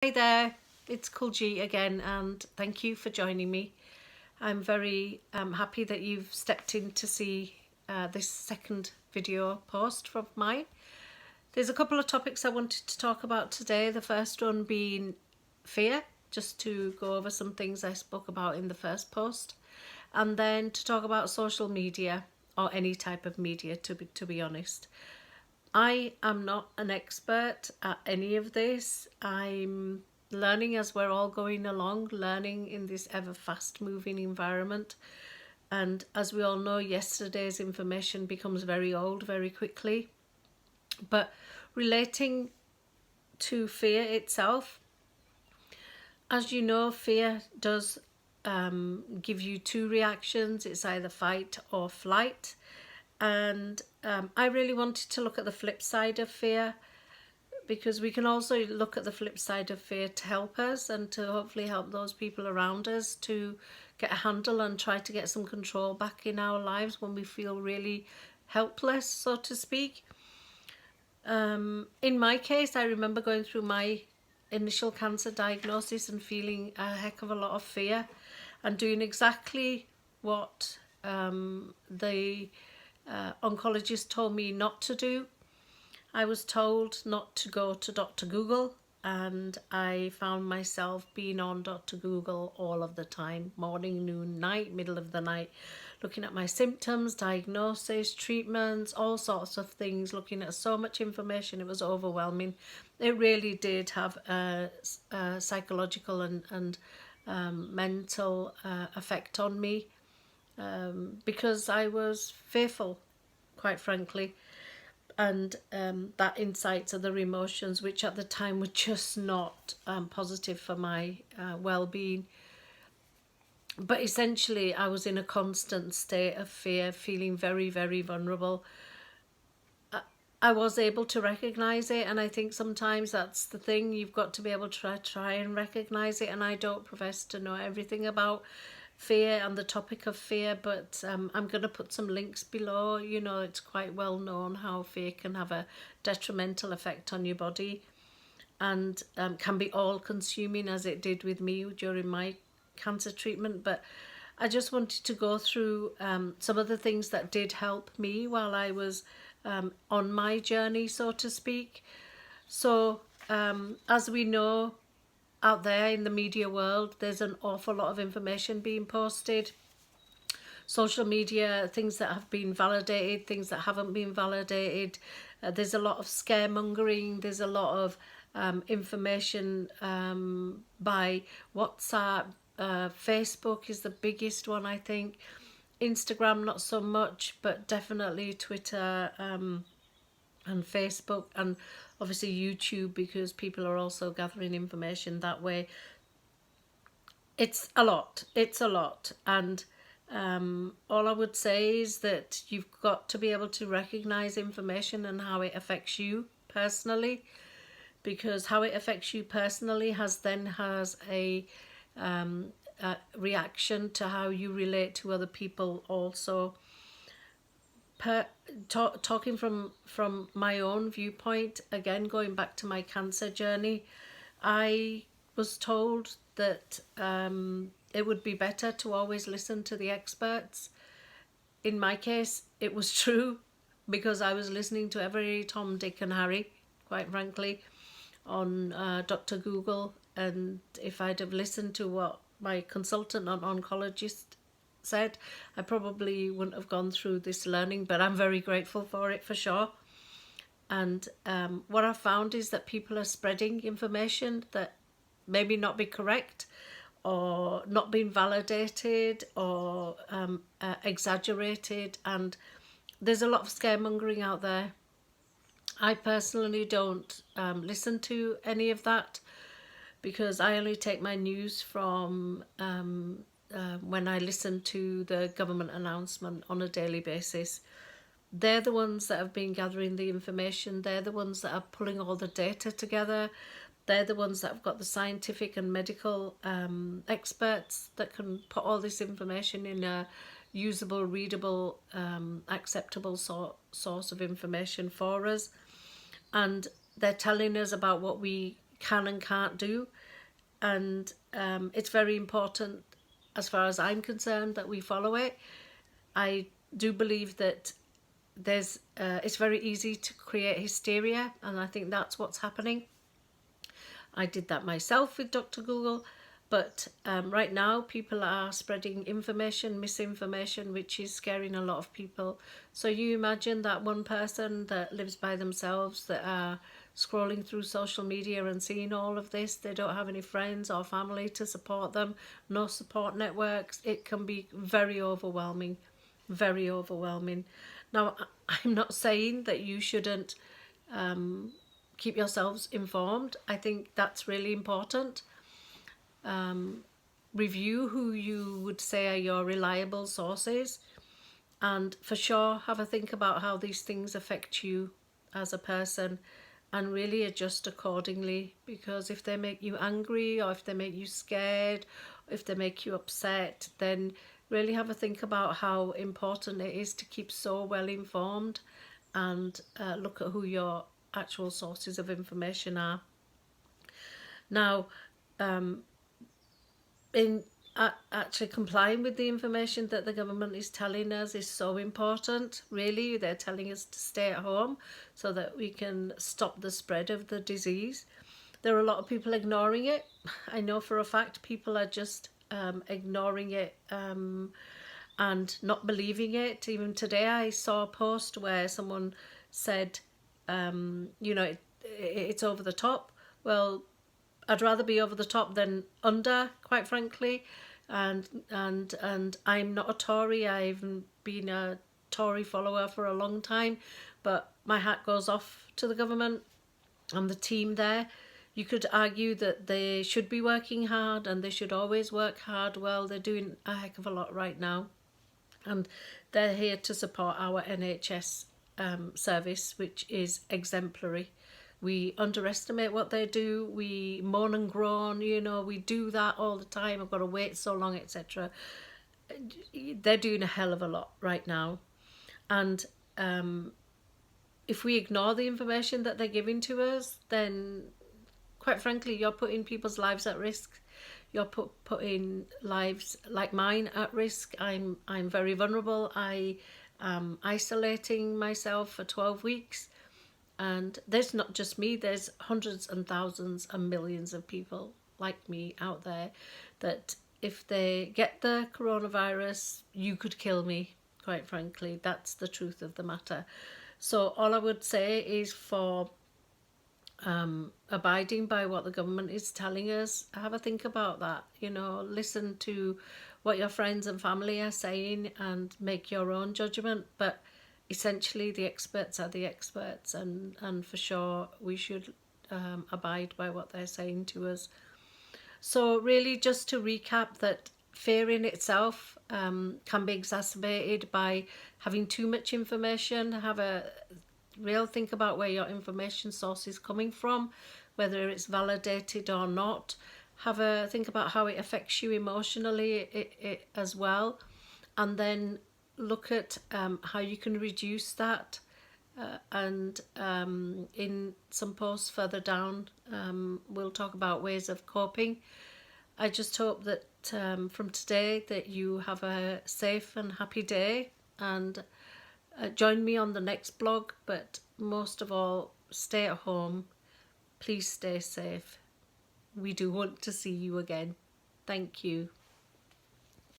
Hi there, it's Kulji again, and thank you for joining me. I'm very happy that you've stepped in to see this second video post from mine. There's a couple of topics I wanted to talk about today. The first one being fear, just to go over some things I spoke about in the first post, and then to talk about social media or any type of media, to be honest. I am not an expert at any of this. I'm learning as we're all going along, learning in this ever fast moving environment. And as we all know, yesterday's information becomes very old very quickly. But relating to fear itself, as you know, fear does give you two reactions. It's either fight or flight. And I really wanted to look at the flip side of fear, because we can also look at the flip side of fear to help us and to hopefully help those people around us to get a handle and try to get some control back in our lives when we feel really helpless, so to speak. In my case, I remember going through my initial cancer diagnosis and feeling a heck of a lot of fear and doing exactly what the oncologist told me not to do. I was told not to go to Dr. Google, and I found myself being on Dr. Google all of the time, morning, noon, night, middle of the night, looking at my symptoms, diagnosis, treatments, all sorts of things, looking at so much information. It was overwhelming. It really did have a psychological and mental effect on me, because I was fearful, quite frankly. And that insights other emotions which at the time were just not positive for my well-being. But essentially I was in a constant state of fear, feeling very, very vulnerable. I was able to recognize it, and I think sometimes that's the thing, you've got to be able to try and recognize it. And I don't profess to know everything about fear and the topic of fear, but I'm going to put some links below. You know, it's quite well known how fear can have a detrimental effect on your body, and can be all consuming, as it did with me during my cancer treatment. But I just wanted to go through some of the things that did help me while I was on my journey, so to speak. So as we know, out there in the media world, there's an awful lot of information being posted. Social media, things that have been validated, things that haven't been validated. There's a lot of scaremongering. There's a lot of information by WhatsApp. Facebook is the biggest one, I think. Instagram, not so much, but definitely Twitter and Facebook, and obviously YouTube, because people are also gathering information that way. It's a lot. And all I would say is that you've got to be able to recognize information and how it affects you personally, because how it affects you personally has a reaction to how you relate to other people also. Talking from my own viewpoint, again going back to my cancer journey, I was told that it would be better to always listen to the experts. In my case, it was true, because I was listening to every Tom, Dick and Harry, quite frankly, on Dr. Google. And if I'd have listened to what my consultant on oncologist said, I probably wouldn't have gone through this learning, but I'm very grateful for it, for sure. And what I've found is that people are spreading information that maybe not be correct, or not being validated, or exaggerated, and there's a lot of scaremongering out there. I personally don't listen to any of that, because I only take my news from when I listen to the government announcement on a daily basis. They're the ones that have been gathering the information. They're the ones that are pulling all the data together. They're the ones that have got the scientific and medical experts that can put all this information in a usable, readable, acceptable source of information for us. And they're telling us about what we can and can't do. And it's very important, as far as I'm concerned, that we follow it. I do believe that it's very easy to create hysteria, and I think that's what's happening. I did that myself with Dr. Google, but right now people are spreading information, misinformation, which is scaring a lot of people. So you imagine that one person that lives by themselves, that are scrolling through social media and seeing all of this. They don't have any friends or family to support them, no support networks. It can be very overwhelming, very overwhelming. Now, I'm not saying that you shouldn't keep yourselves informed. I think that's really important. Review who you would say are your reliable sources, and for sure have a think about how these things affect you as a person, and really adjust accordingly. Because if they make you angry, or if they make you scared, or if they make you upset, then really have a think about how important it is to keep so well informed, and look at who your actual sources of information are. Now, in actually complying with the information that the government is telling us is so important. Really, they're telling us to stay at home so that we can stop the spread of the disease. There are a lot of people ignoring it. I know for a fact people are just ignoring it and not believing it. Even today I saw a post where someone said, it's over the top. Well, I'd rather be over the top than under, quite frankly. And I'm not a Tory. I've been a Tory follower for a long time, but my hat goes off to the government and the team there. You could argue that they should be working hard, and they should always work hard. Well, they're doing a heck of a lot right now, and they're here to support our NHS service, which is exemplary. We underestimate what they do. We moan and groan, we do that all the time. I've got to wait so long, etc. They're doing a hell of a lot right now. And if we ignore the information that they're giving to us, then quite frankly, you're putting people's lives at risk. You're putting lives like mine at risk. I'm very vulnerable. I am isolating myself for 12 weeks. And there's not just me, there's hundreds and thousands and millions of people like me out there that if they get the coronavirus, you could kill me, quite frankly. That's the truth of the matter. So all I would say is, for abiding by what the government is telling us, have a think about that. Listen to what your friends and family are saying and make your own judgment. But essentially, the experts are the experts, and for sure we should abide by what they're saying to us. So really, just to recap, that fear in itself can be exacerbated by having too much information. Have a real think about where your information source is coming from, whether it's validated or not. Have a think about how it affects you emotionally it as well, and then look at how you can reduce that. And in some posts further down, we'll talk about ways of coping. I just hope that from today that you have a safe and happy day, and join me on the next blog. But most of all, stay at home. Please stay safe. We do want to see you again. Thank you.